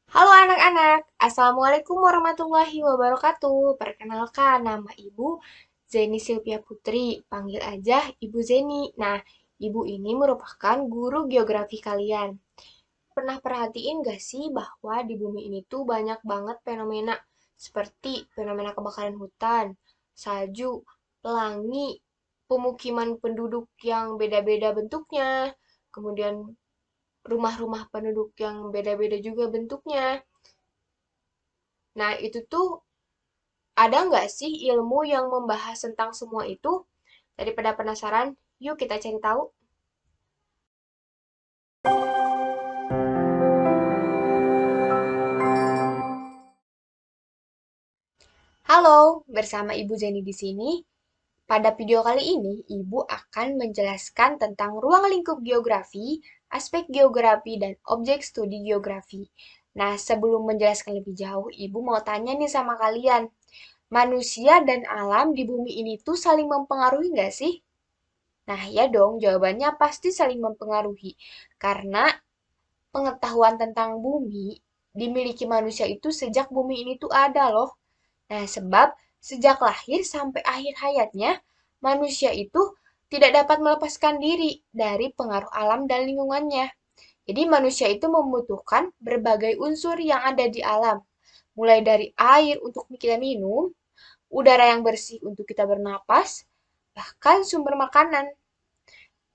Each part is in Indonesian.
Halo anak-anak, Assalamualaikum warahmatullahi wabarakatuh. Perkenalkan, nama Ibu Zeni Silvia Putri, panggil aja Ibu Zeni. Nah, Ibu ini merupakan guru geografi kalian. Pernah perhatiin gak sih bahwa di bumi ini tuh banyak banget fenomena seperti fenomena kebakaran hutan, salju, pelangi, pemukiman penduduk yang beda-beda bentuknya, kemudian rumah-rumah penduduk yang beda-beda juga bentuknya. Nah, itu tuh ada nggak sih ilmu yang membahas tentang semua itu? Daripada penasaran, yuk kita cari tahu. Halo, bersama Ibu Zeni di sini. Pada video kali ini, Ibu akan menjelaskan tentang ruang lingkup geografi, aspek geografi, dan objek studi geografi. Nah, sebelum menjelaskan lebih jauh, Ibu mau tanya nih sama kalian. Manusia dan alam di bumi ini tuh saling mempengaruhi nggak sih? Nah, ya dong, jawabannya pasti saling mempengaruhi. Karena pengetahuan tentang bumi dimiliki manusia itu sejak bumi ini tuh ada loh. Nah, sebab sejak lahir sampai akhir hayatnya, manusia itu tidak dapat melepaskan diri dari pengaruh alam dan lingkungannya. Jadi manusia itu membutuhkan berbagai unsur yang ada di alam, mulai dari air untuk kita minum, udara yang bersih untuk kita bernapas, bahkan sumber makanan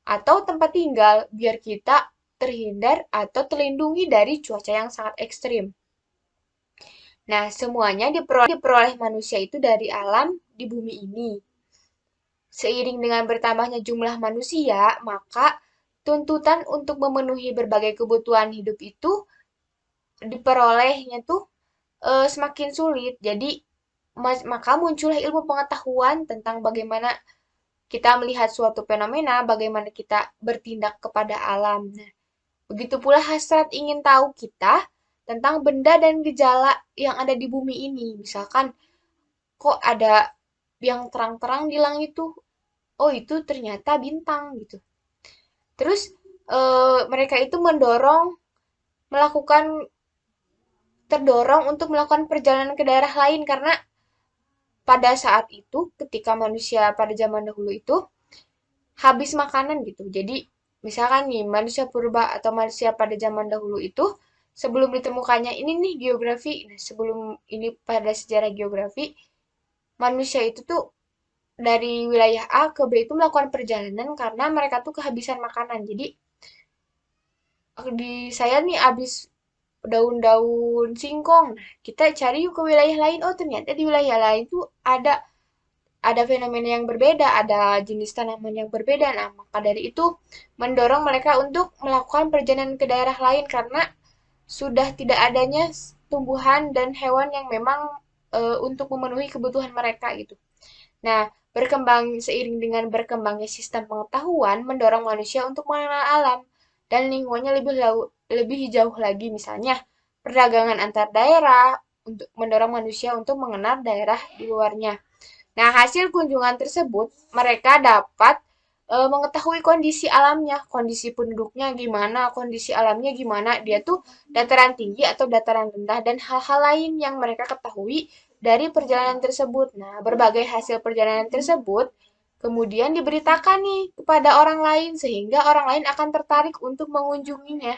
atau tempat tinggal biar kita terhindar atau terlindungi dari cuaca yang sangat ekstrim. Nah, semuanya diperoleh manusia itu dari alam di bumi ini. Seiring dengan bertambahnya jumlah manusia, maka tuntutan untuk memenuhi berbagai kebutuhan hidup itu diperolehnya tuh semakin sulit. Jadi, maka muncullah ilmu pengetahuan tentang bagaimana kita melihat suatu fenomena, bagaimana kita bertindak kepada alam. Nah, begitu pula hasrat ingin tahu kita tentang benda dan gejala yang ada di bumi ini. Misalkan, kok ada yang terang-terang di langit tuh? Oh, itu ternyata bintang gitu. Terus mereka itu melakukan terdorong untuk melakukan perjalanan ke daerah lain karena pada saat itu ketika manusia pada zaman dahulu itu habis makanan gitu. Jadi misalkan nih manusia purba atau manusia pada zaman dahulu itu sebelum ditemukannya ini nih geografi, nah, sebelum ini pada sejarah geografi, manusia itu tuh dari wilayah A ke B itu melakukan perjalanan karena mereka tuh kehabisan makanan. Jadi di saya nih habis daun-daun singkong. Nah, kita cari yuk ke wilayah lain. Oh, ternyata di wilayah lain tuh ada fenomena yang berbeda, ada jenis tanaman yang berbeda. Nah, maka dari itu mendorong mereka untuk melakukan perjalanan ke daerah lain karena sudah tidak adanya tumbuhan dan hewan yang memang untuk memenuhi kebutuhan mereka gitu. Nah, seiring dengan berkembangnya sistem pengetahuan mendorong manusia untuk mengenal alam dan lingkungannya lebih jauh lagi misalnya perdagangan antar daerah untuk mendorong manusia untuk mengenal daerah di luarnya. Nah, hasil kunjungan tersebut, mereka dapat mengetahui kondisi alamnya, kondisi penduduknya gimana, kondisi alamnya gimana, dia tuh dataran tinggi atau dataran rendah, dan hal-hal lain yang mereka ketahui dari perjalanan tersebut. Nah, berbagai hasil perjalanan tersebut kemudian diberitakan nih kepada orang lain, sehingga orang lain akan tertarik untuk mengunjunginya.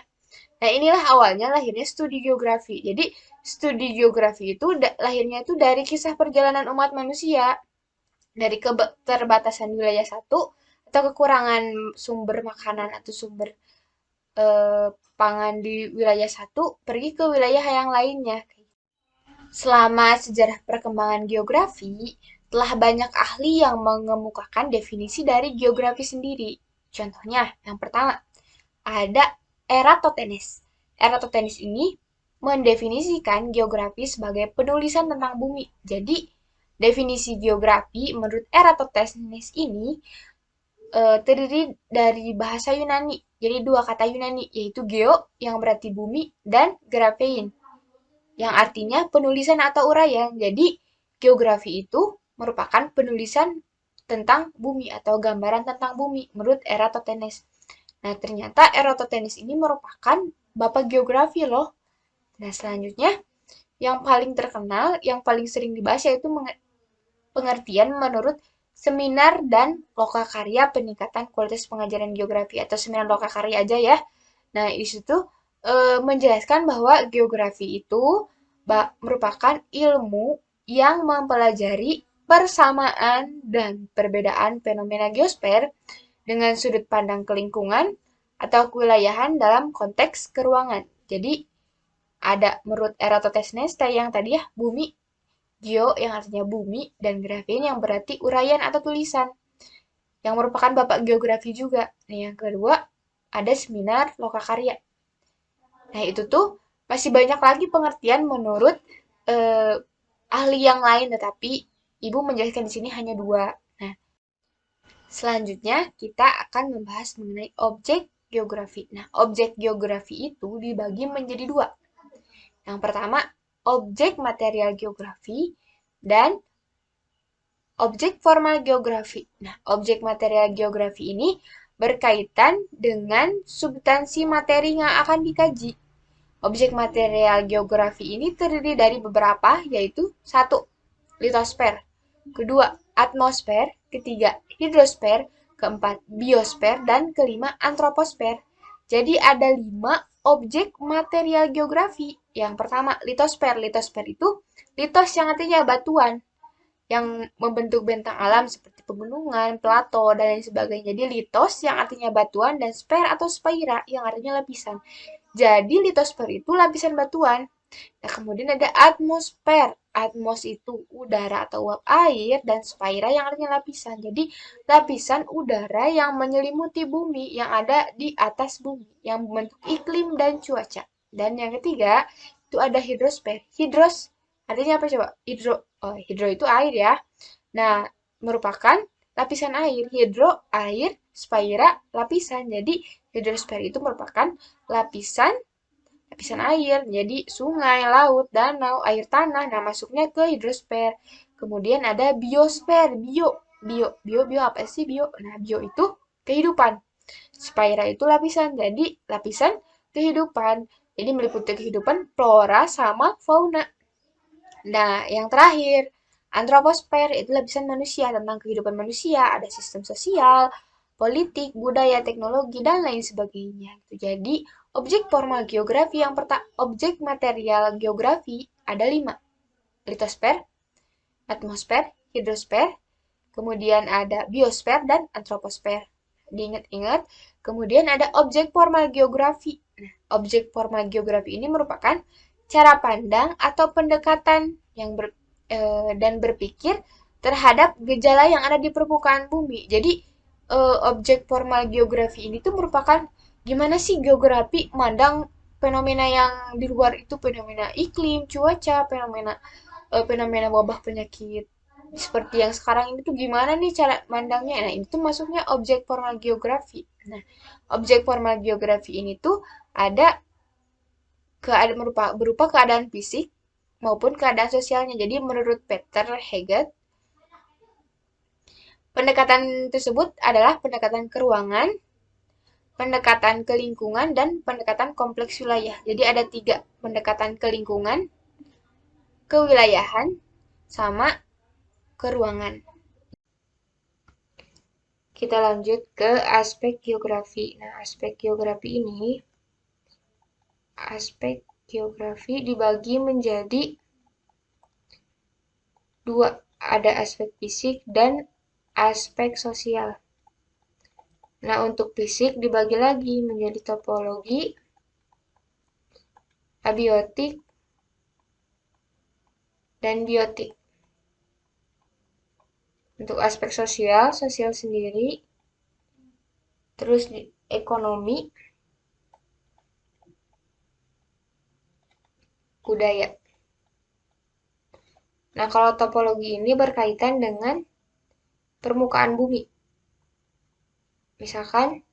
Nah, inilah awalnya lahirnya studi geografi. Jadi, studi geografi itu lahirnya itu dari kisah perjalanan umat manusia dari keterbatasan wilayah satu atau kekurangan sumber makanan atau sumber pangan di wilayah satu pergi ke wilayah yang lainnya. Selama sejarah perkembangan geografi, telah banyak ahli yang mengemukakan definisi dari geografi sendiri. Contohnya, yang pertama, ada Eratosthenes. Eratosthenes ini mendefinisikan geografi sebagai penulisan tentang bumi. Jadi, definisi geografi menurut Eratosthenes ini terdiri dari bahasa Yunani. Jadi dua kata Yunani, yaitu geo yang berarti bumi dan graphein yang artinya penulisan atau uraian. Jadi geografi itu merupakan penulisan tentang bumi atau gambaran tentang bumi menurut Eratosthenes. Nah, ternyata Eratosthenes ini merupakan bapak geografi loh. Nah, selanjutnya yang paling terkenal, yang paling sering dibahas yaitu pengertian menurut seminar dan lokakarya peningkatan kualitas pengajaran geografi atau seminar lokakarya aja ya. Nah, di situ menjelaskan bahwa geografi itu merupakan ilmu yang mempelajari persamaan dan perbedaan fenomena geosfer dengan sudut pandang kelingkungan atau kewilayahan dalam konteks keruangan. Jadi, ada menurut Eratosthenes yang tadi ya, bumi, geo yang artinya bumi, dan grafin yang berarti uraian atau tulisan, yang merupakan bapak geografi juga. Nah, yang kedua, ada seminar lokakarya. Nah, itu tuh masih banyak lagi pengertian menurut eh, ahli yang lain, tetapi Ibu menjelaskan di sini hanya dua. Nah, selanjutnya kita akan membahas mengenai objek geografi. Nah, objek geografi itu dibagi menjadi dua. Yang pertama, objek material geografi dan objek formal geografi. Nah, objek material geografi ini berkaitan dengan substansi materi yang akan dikaji. Objek material geografi ini terdiri dari beberapa, yaitu satu, litosfer, kedua, atmosfer, ketiga, hidrosfer, keempat, biosfer, dan kelima, antroposfer. Jadi ada 5 objek material geografi. Yang pertama, litosfer. Litosfer itu litos yang artinya batuan yang membentuk bentang alam seperti pegunungan, plato, dan lain sebagainya. Jadi litos yang artinya batuan dan sper atau spaira yang artinya lapisan. Jadi litosfer itu lapisan batuan. Nah, kemudian ada atmosfer. Atmos itu udara atau uap air dan spaira yang artinya lapisan. Jadi lapisan udara yang menyelimuti bumi yang ada di atas bumi yang membentuk iklim dan cuaca. Dan yang ketiga itu ada hidrosfer. Hidros artinya apa coba? Hidro itu air ya. Nah, merupakan lapisan air. Hidro air, spaira lapisan. Jadi hidrosfer itu merupakan lapisan lapisan air, jadi sungai, laut, danau, air tanah. Nah, masuknya ke hidrosfer. Kemudian ada biosfer, bio apa sih bio? Nah, bio itu kehidupan. Sphaera itu lapisan, jadi lapisan kehidupan. Jadi meliputi kehidupan flora sama fauna. Nah, yang terakhir, antroposfer itu lapisan manusia tentang kehidupan manusia, ada sistem sosial, politik, budaya, teknologi, dan lain sebagainya. Jadi, objek formal geografi yang pertama, objek material geografi ada 5. Litosfer, atmosfer, hidrosfer, kemudian ada biosfer dan antroposfer. Diingat-ingat, kemudian ada objek formal geografi. Nah, objek formal geografi ini merupakan cara pandang atau pendekatan yang dan berpikir terhadap gejala yang ada di permukaan bumi. Jadi, objek formal geografi ini tuh merupakan gimana sih geografi mandang fenomena yang di luar itu, fenomena iklim, cuaca, fenomena wabah penyakit seperti yang sekarang ini tuh gimana nih cara mandangnya? Nah, ini tuh masuknya objek formal geografi. Nah, objek formal geografi ini tuh ada keadaan berupa keadaan fisik maupun keadaan sosialnya. Jadi menurut Peter Heget, pendekatan tersebut adalah pendekatan keruangan, pendekatan ke lingkungan, dan pendekatan kompleks wilayah. Jadi ada 3, pendekatan ke lingkungan, kewilayahan, sama keruangan. Kita lanjut ke aspek geografi. Nah, aspek geografi dibagi menjadi 2. Ada aspek fisik dan aspek sosial. Nah, untuk fisik dibagi lagi menjadi topologi, abiotik, dan biotik. Untuk aspek sosial, sosial sendiri, terus ekonomi, budaya. Nah, kalau topologi ini berkaitan dengan permukaan bumi. Misalkan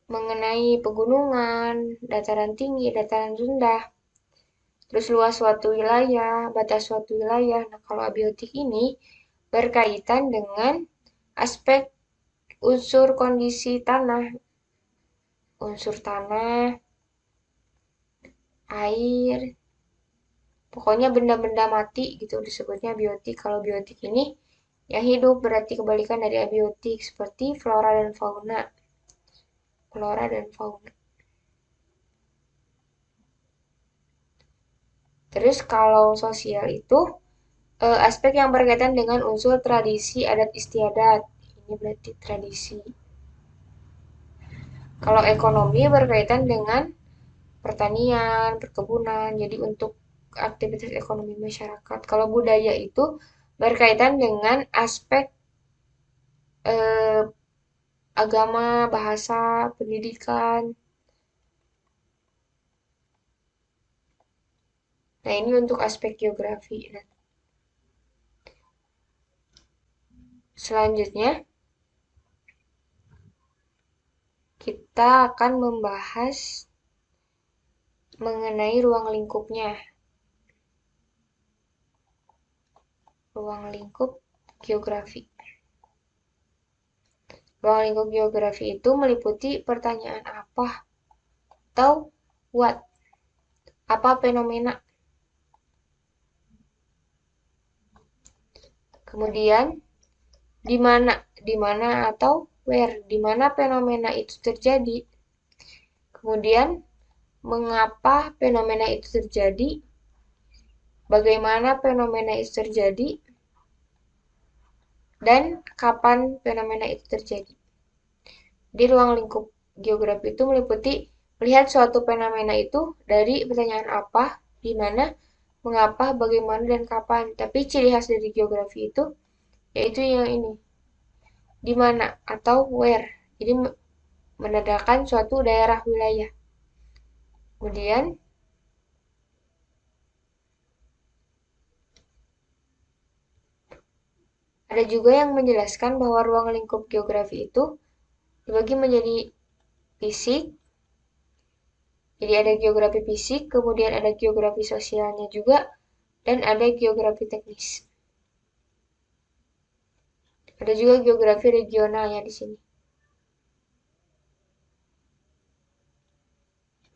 mengenai pegunungan, dataran tinggi, dataran rendah, terus luas suatu wilayah, batas suatu wilayah. Nah, kalau abiotik ini berkaitan dengan aspek unsur kondisi tanah, unsur tanah, air, pokoknya benda-benda mati gitu disebutnya biotik. Kalau biotik ini yang hidup berarti kebalikan dari abiotik seperti flora dan fauna. Flora dan fauna. Terus kalau sosial itu aspek yang berkaitan dengan unsur tradisi adat istiadat. Ini berarti tradisi. Kalau ekonomi berkaitan dengan pertanian, perkebunan, jadi untuk aktivitas ekonomi masyarakat. Kalau budaya itu berkaitan dengan aspek eh, agama, bahasa, pendidikan. Nah, ini untuk aspek geografi. Nah, selanjutnya kita akan membahas mengenai ruang lingkupnya. Ruang lingkup geografi. Ruang lingkup geografi itu meliputi pertanyaan apa atau what, apa fenomena. Kemudian di mana atau where, di mana fenomena itu terjadi. Kemudian mengapa fenomena itu terjadi, bagaimana fenomena itu terjadi, dan kapan fenomena itu terjadi. Di ruang lingkup geografi itu meliputi melihat suatu fenomena itu dari pertanyaan apa, di mana, mengapa, bagaimana, dan kapan. Tapi ciri khas dari geografi itu yaitu yang ini, di mana atau where. Jadi menandakan suatu daerah wilayah. Kemudian ada juga yang menjelaskan bahwa ruang lingkup geografi itu dibagi menjadi fisik. Jadi ada geografi fisik, kemudian ada geografi sosialnya juga, dan ada geografi teknis. Ada juga geografi regionalnya di sini.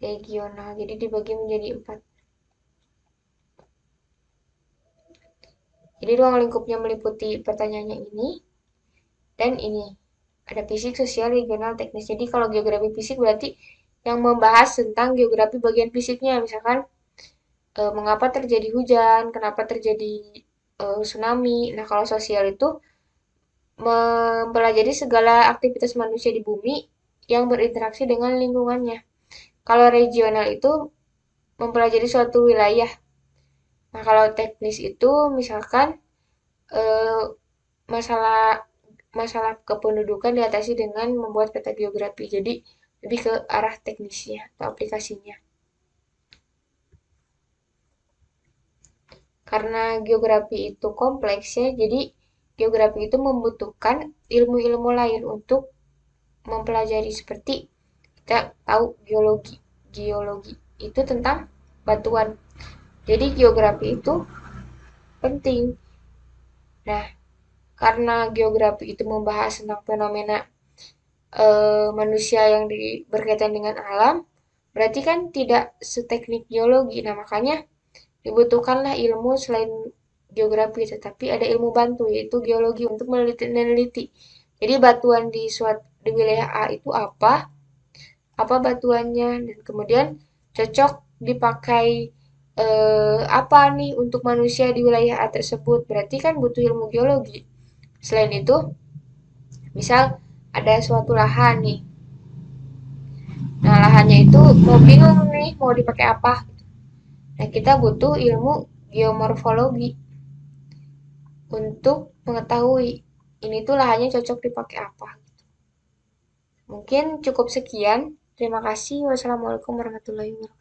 Regional, jadi dibagi menjadi 4. Jadi ruang lingkupnya meliputi pertanyaannya ini dan ini. Ada fisik, sosial, regional, teknis. Jadi kalau geografi fisik berarti yang membahas tentang geografi bagian fisiknya. Misalkan mengapa terjadi hujan, kenapa terjadi tsunami. Nah, kalau sosial itu mempelajari segala aktivitas manusia di bumi yang berinteraksi dengan lingkungannya. Kalau regional itu mempelajari suatu wilayah. Nah, kalau teknis itu misalkan eh, masalah masalah kependudukan diatasi dengan membuat peta geografi. Jadi lebih ke arah teknisnya atau aplikasinya. Karena geografi itu kompleks ya, jadi geografi itu membutuhkan ilmu-ilmu lain untuk mempelajari seperti kita tahu geologi. Geologi itu tentang batuan. Jadi geografi itu penting. Nah, karena geografi itu membahas tentang fenomena manusia yang berkaitan dengan alam, berarti kan tidak seteknik geologi. Nah, makanya dibutuhkanlah ilmu selain geografi, tetapi ada ilmu bantu, yaitu geologi untuk meneliti. Jadi batuan di wilayah A itu apa batuannya, dan kemudian cocok dipakai apa nih untuk manusia di wilayah A tersebut. Berarti kan butuh ilmu geologi. Selain itu, misal ada suatu lahan nih. Nah, lahannya itu mau bingung nih mau dipakai apa. Nah, kita butuh ilmu geomorfologi untuk mengetahui ini tuh lahannya cocok dipakai apa. Mungkin cukup sekian. Terima kasih. Wassalamualaikum warahmatullahi wabarakatuh.